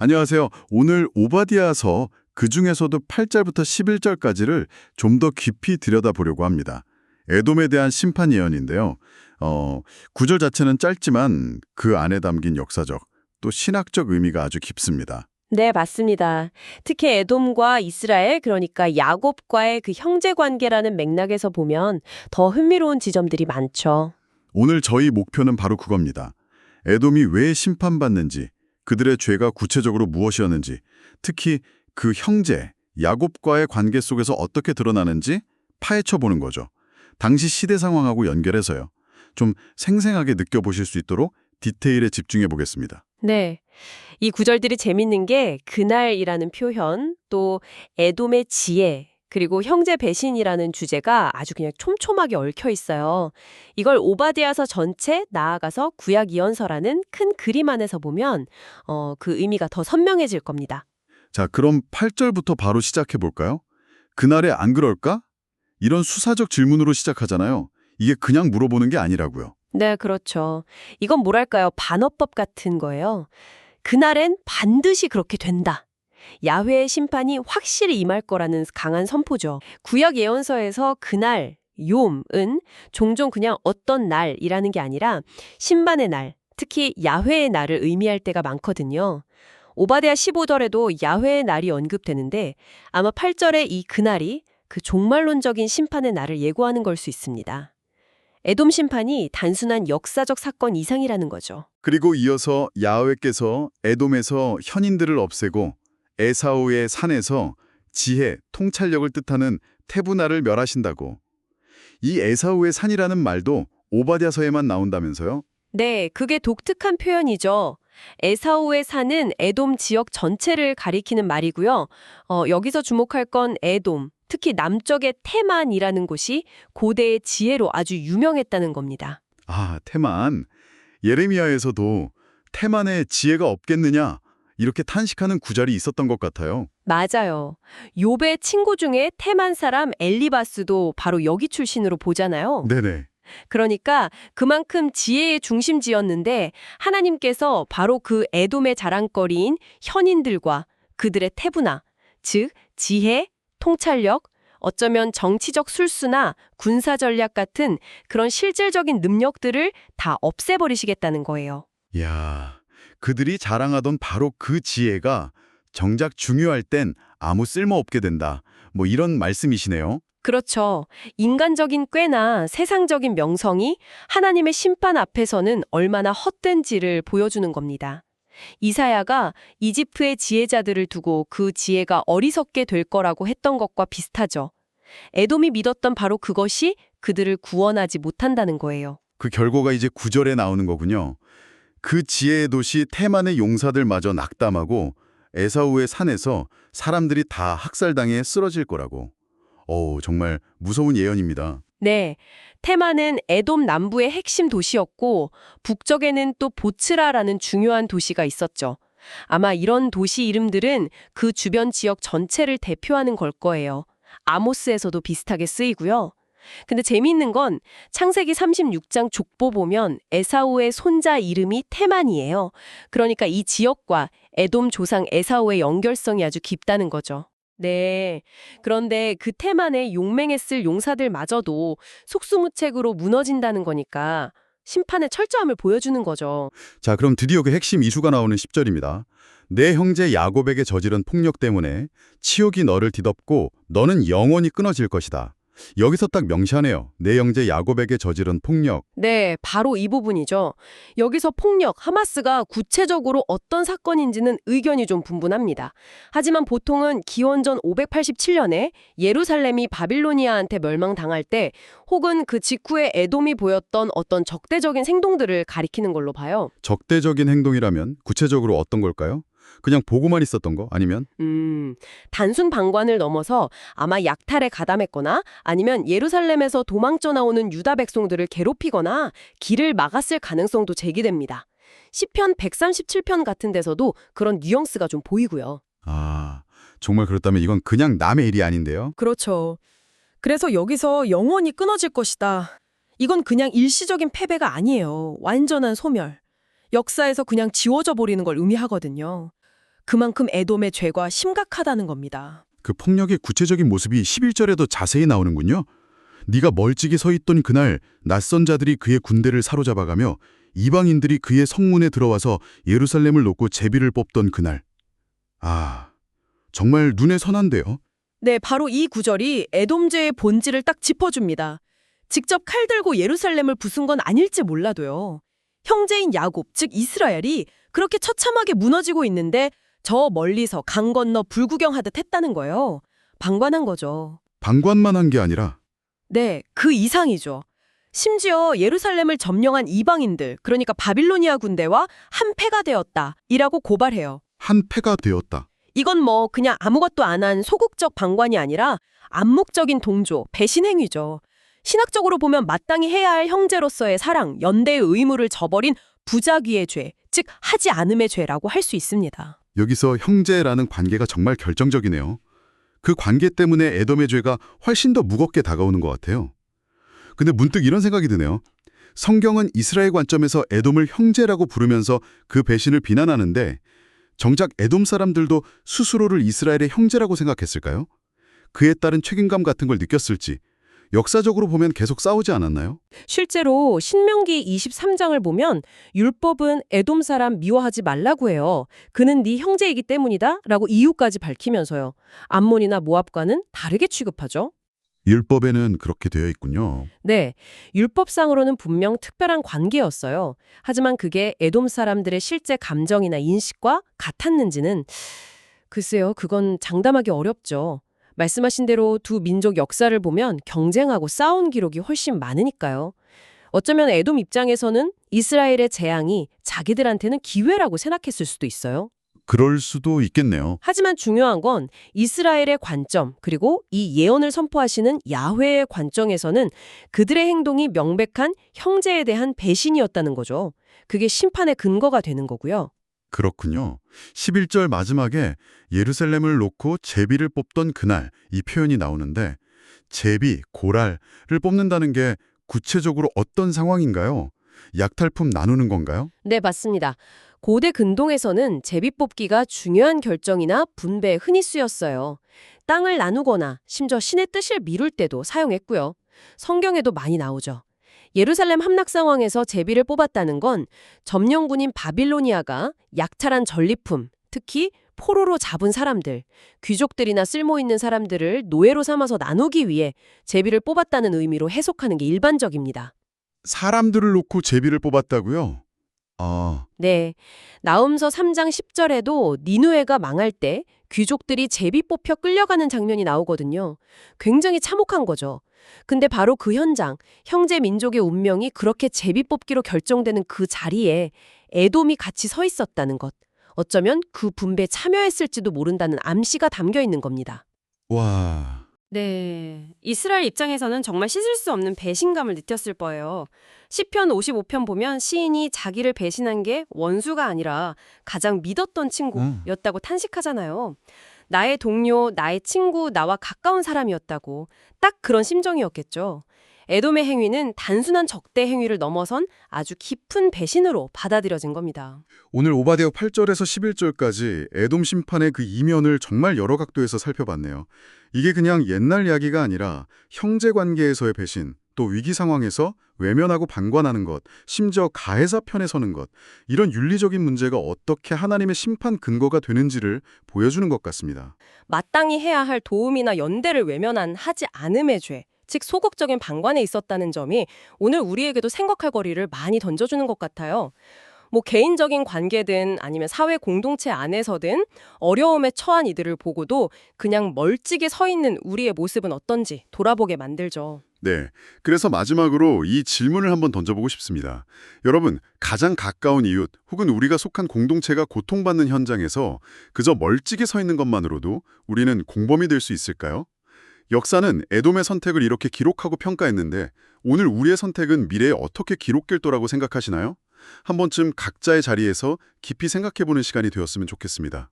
안녕하세요. 오늘 오바댜서 그중에서도 8절부터 11절까지를 좀 더 깊이 들여다보려고 합니다. 에돔에 대한 심판 예언인데요. 구절 자체는 짧지만 그 안에 담긴 역사적 또 신학적 의미가 아주 깊습니다. 네, 맞습니다. 특히 에돔과 이스라엘, 그러니까 야곱과의 그 형제 관계라는 맥락에서 보면 더 흥미로운 지점들이 많죠. 오늘 저희 목표는 바로 그겁니다. 에돔이 왜 심판받는지, 그들의 죄가 구체적으로 무엇이었는지, 특히 그 형제, 야곱과의 관계 속에서 어떻게 드러나는지 파헤쳐보는 거죠. 당시 시대 상황하고 연결해서요. 좀 생생하게 느껴보실 수 있도록 디테일에 집중해 보겠습니다. 네. 이 구절들이 재밌는 게 그날이라는 표현, 또 에돔의 지혜, 그리고 형제 배신이라는 주제가 아주 그냥 촘촘하게 얽혀 있어요. 이걸 오바댜서 전체 나아가서 구약 예언서라는 큰 그림 안에서 보면 그 의미가 더 선명해질 겁니다. 자, 그럼 8절부터 바로 시작해 볼까요? 그날에 안 그럴까? 이런 수사적 질문으로 시작하잖아요. 이게 그냥 물어보는 게 아니라고요. 네, 그렇죠. 이건 뭐랄까요? 반어법 같은 거예요. 그날엔 반드시 그렇게 된다. 야훼의 심판이 확실히 임할 거라는 강한 선포죠. 구약 예언서에서 그날, 욤은 종종 그냥 어떤 날이라는 게 아니라 심판의 날, 특히 야훼의 날을 의미할 때가 많거든요. 오바댜 15절에도 야훼의 날이 언급되는데 아마 8절의 이 그날이 그 종말론적인 심판의 날을 예고하는 걸 수 있습니다. 에돔 심판이 단순한 역사적 사건 이상이라는 거죠. 그리고 이어서 야훼께서 에돔에서 현인들을 없애고 에사오의 산에서 지혜, 통찰력을 뜻하는 테브나를 멸하신다고. 이 에사오의 산이라는 말도 오바댜서에만 나온다면서요? 네, 그게 독특한 표현이죠. 에사오의 산은 에돔 지역 전체를 가리키는 말이고요. 여기서 주목할 건 에돔, 특히 남쪽의 테만이라는 곳이 고대의 지혜로 아주 유명했다는 겁니다. 아, 테만. 예레미야에서도 테만에 지혜가 없겠느냐 이렇게 탄식하는 구절이 있었던 것 같아요. 맞아요. 욥의 친구 중에 테만 사람 엘리바스도 바로 여기 출신으로 보잖아요. 네네. 그러니까 그만큼 지혜의 중심지였는데 하나님께서 바로 그 에돔의 자랑거리인 현인들과 그들의 태분화, 즉 지혜, 통찰력, 어쩌면 정치적 술수나 군사 전략 같은 그런 실질적인 능력들을 다 없애버리시겠다는 거예요. 이야, 그들이 자랑하던 바로 그 지혜가 정작 중요할 땐 아무 쓸모없게 된다. 뭐 이런 말씀이시네요. 그렇죠. 인간적인 꾀나 세상적인 명성이 하나님의 심판 앞에서는 얼마나 헛된지를 보여주는 겁니다. 이사야가 이집트의 지혜자들을 두고 그 지혜가 어리석게 될 거라고 했던 것과 비슷하죠. 에돔이 믿었던 바로 그것이 그들을 구원하지 못한다는 거예요. 그 결과가 이제 9절에 나오는 거군요. 그 지혜의 도시 테만의 용사들마저 낙담하고 에사우의 산에서 사람들이 다 학살당해 쓰러질 거라고. 정말 무서운 예언입니다. 네, 테마는 에돔 남부의 핵심 도시였고 북쪽에는 또 보츠라라는 중요한 도시가 있었죠. 아마 이런 도시 이름들은 그 주변 지역 전체를 대표하는 걸 거예요. 아모스에서도 비슷하게 쓰이고요. 근데 재미있는 건 창세기 36장 족보 보면 에사오의 손자 이름이 테만이에요. 그러니까 이 지역과 에돔 조상 에사오의 연결성이 아주 깊다는 거죠. 네. 그런데 그 테만의 용맹했을 용사들마저도 속수무책으로 무너진다는 거니까 심판의 철저함을 보여주는 거죠. 자, 그럼 드디어 그 핵심 이수가 나오는 10절입니다. 내 형제 야곱에게 저지른 폭력 때문에 치욕이 너를 뒤덮고 너는 영원히 끊어질 것이다. 여기서 딱 명시하네요. 내 형제 야곱에게 저지른 폭력. 네, 바로 이 부분이죠. 여기서 폭력, 하마스가 구체적으로 어떤 사건인지는 의견이 좀 분분합니다. 하지만 보통은 기원전 587년에 예루살렘이 바빌로니아한테 멸망당할 때 혹은 그 직후에 에돔이 보였던 어떤 적대적인 행동들을 가리키는 걸로 봐요. 적대적인 행동이라면 구체적으로 어떤 걸까요? 그냥 보고만 있었던 거 아니면? 단순 방관을 넘어서 아마 약탈에 가담했거나 아니면 예루살렘에서 도망쳐 나오는 유다 백성들을 괴롭히거나 길을 막았을 가능성도 제기됩니다. 시편 137편 같은 데서도 그런 뉘앙스가 좀 보이고요. 아, 정말 그렇다면 이건 그냥 남의 일이 아닌데요? 그렇죠. 그래서 여기서 영원히 끊어질 것이다. 이건 그냥 일시적인 패배가 아니에요. 완전한 소멸. 역사에서 그냥 지워져 버리는 걸 의미하거든요. 그만큼 에돔의 죄가 심각하다는 겁니다. 그 폭력의 구체적인 모습이 11절에도 자세히 나오는군요. 네가 멀찍이 서 있던 그날 낯선 자들이 그의 군대를 사로잡아가며 이방인들이 그의 성문에 들어와서 예루살렘을 놓고 제비를 뽑던 그날. 아, 정말 눈에 선한데요. 네, 바로 이 구절이 에돔죄의 본질을 딱 짚어줍니다. 직접 칼 들고 예루살렘을 부순 건 아닐지 몰라도요. 형제인 야곱, 즉 이스라엘이 그렇게 처참하게 무너지고 있는데 저 멀리서 강 건너 불구경하듯 했다는 거예요. 방관한 거죠. 방관만 한 게 아니라 네, 그 이상이죠. 심지어 예루살렘을 점령한 이방인들, 그러니까 바빌로니아 군대와 한패가 되었다 이라고 고발해요. 한 패가 되었다. 이건 뭐 그냥 아무것도 안 한 소극적 방관이 아니라 암묵적인 동조, 배신 행위죠. 신학적으로 보면 마땅히 해야 할 형제로서의 사랑, 연대의 의무를 저버린 부작위의 죄, 즉 하지 않음의 죄라고 할 수 있습니다. 여기서 형제라는 관계가 정말 결정적이네요. 그 관계 때문에 에돔의 죄가 훨씬 더 무겁게 다가오는 것 같아요. 근데 문득 이런 생각이 드네요. 성경은 이스라엘 관점에서 에돔을 형제라고 부르면서 그 배신을 비난하는데 정작 에돔 사람들도 스스로를 이스라엘의 형제라고 생각했을까요? 그에 따른 책임감 같은 걸 느꼈을지 역사적으로 보면 계속 싸우지 않았나요? 실제로 신명기 23장을 보면 율법은 에돔 사람 미워하지 말라고 해요. 그는 네 형제이기 때문이다 라고 이유까지 밝히면서요. 암몬이나 모압과는 다르게 취급하죠. 율법에는 그렇게 되어 있군요. 네, 율법상으로는 분명 특별한 관계였어요. 하지만 그게 에돔 사람들의 실제 감정이나 인식과 같았는지는 글쎄요, 그건 장담하기 어렵죠. 말씀하신 대로 두 민족 역사를 보면 경쟁하고 싸운 기록이 훨씬 많으니까요. 어쩌면 에돔 입장에서는 이스라엘의 재앙이 자기들한테는 기회라고 생각했을 수도 있어요. 그럴 수도 있겠네요. 하지만 중요한 건 이스라엘의 관점, 그리고 이 예언을 선포하시는 야훼의 관점에서는 그들의 행동이 명백한 형제에 대한 배신이었다는 거죠. 그게 심판의 근거가 되는 거고요. 그렇군요. 11절 마지막에 예루살렘을 놓고 제비를 뽑던 그날 이 표현이 나오는데 제비, 고랄을 뽑는다는 게 구체적으로 어떤 상황인가요? 약탈품 나누는 건가요? 네, 맞습니다. 고대 근동에서는 제비 뽑기가 중요한 결정이나 분배에 흔히 쓰였어요. 땅을 나누거나 심지어 신의 뜻을 미룰 때도 사용했고요. 성경에도 많이 나오죠. 예루살렘 함락 상황에서 제비를 뽑았다는 건 점령군인 바빌로니아가 약탈한 전리품, 특히 포로로 잡은 사람들, 귀족들이나 쓸모있는 사람들을 노예로 삼아서 나누기 위해 제비를 뽑았다는 의미로 해석하는 게 일반적입니다. 사람들을 놓고 제비를 뽑았다고요? 아, 네, 나훔서 3장 10절에도 니누에가 망할 때 귀족들이 제비 뽑혀 끌려가는 장면이 나오거든요. 굉장히 참혹한 거죠. 근데 바로 그 현장, 형제 민족의 운명이 그렇게 제비 뽑기로 결정되는 그 자리에 에돔이 같이 서 있었다는 것. 어쩌면 그 분배에 참여했을지도 모른다는 암시가 담겨 있는 겁니다. 와, 네, 이스라엘 입장에서는 정말 씻을 수 없는 배신감을 느꼈을 거예요. 시편 55편 보면 시인이 자기를 배신한 게 원수가 아니라 가장 믿었던 친구였다고 탄식하잖아요. 나의 동료, 나의 친구, 나와 가까운 사람이었다고. 딱 그런 심정이었겠죠. 에돔의 행위는 단순한 적대 행위를 넘어선 아주 깊은 배신으로 받아들여진 겁니다. 오늘 오바댜 8절에서 11절까지 에돔 심판의 그 이면을 정말 여러 각도에서 살펴봤네요. 이게 그냥 옛날 이야기가 아니라 형제 관계에서의 배신, 또 위기 상황에서 외면하고 방관하는 것, 심지어 가해자 편에 서는 것, 이런 윤리적인 문제가 어떻게 하나님의 심판 근거가 되는지를 보여주는 것 같습니다. 마땅히 해야 할 도움이나 연대를 외면한 하지 않음의 죄, 즉 소극적인 방관에 있었다는 점이 오늘 우리에게도 생각할 거리를 많이 던져주는 것 같아요. 뭐 개인적인 관계든 아니면 사회 공동체 안에서든 어려움에 처한 이들을 보고도 그냥 멀찍이 서 있는 우리의 모습은 어떤지 돌아보게 만들죠. 네, 그래서 마지막으로 이 질문을 한번 던져보고 싶습니다. 여러분, 가장 가까운 이웃 혹은 우리가 속한 공동체가 고통받는 현장에서 그저 멀찍이 서 있는 것만으로도 우리는 공범이 될 수 있을까요? 역사는 에돔의 선택을 이렇게 기록하고 평가했는데 오늘 우리의 선택은 미래에 어떻게 기록될 거라고 생각하시나요? 한 번쯤 각자의 자리에서 깊이 생각해보는 시간이 되었으면 좋겠습니다.